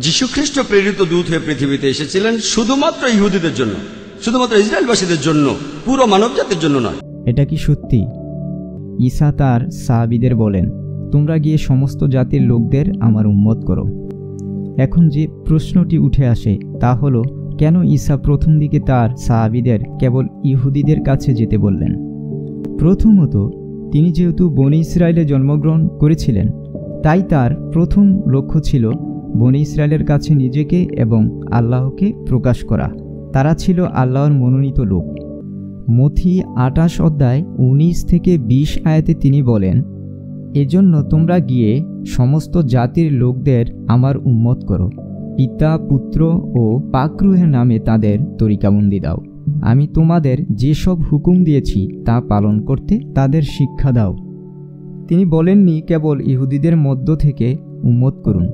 যীশুখ্রিস্ট প্রেরিত দূত হয়ে পৃথিবীতে এসেছিলেন শুধুমাত্র ইহুদিদের জন্য, শুধুমাত্র ইসরায়েলবাসীদের জন্য, পুরো মানবজাতির জন্য নয়। এটা কি সত্যি? ঈসা তার সাহাবীদের বলেন, তোমরা গিয়ে সমস্ত জাতির লোকদের আমার উম্মত করো। এখন যে প্রশ্নটি উঠে আসে তা হলো, কেন ঈসা প্রথম দিকে তার সাহাবীদের কেবল ইহুদিদের কাছে যেতে বললেন? প্রথমত, তিনি যেহেতু বনি ইসরায়েলে জন্মগ্রহণ করেছিলেন, তাই তার প্রথম লক্ষ্য ছিল বনি ইসরায়েলের কাছে নিজেকে এবং আল্লাহকে প্রকাশ করা। তারা ছিল আল্লাহর মনোনীত লোক। মথি 28 অধ্যায় 19 থেকে 20 আয়াতে তিনি বলেন, এজন্য তোমরা গিয়ে সমস্ত জাতির লোকদের আমার উম্মত করো, পিতা, পুত্র ও পাকরুহের নামে তাদের তরিকাবন্দি দাও। আমি তোমাদের যেসব হুকুম দিয়েছি তা পালন করতে তাদের শিক্ষা দাও। তিনি বলেননি কেবল ইহুদিদের মধ্য থেকে উম্মত করুন,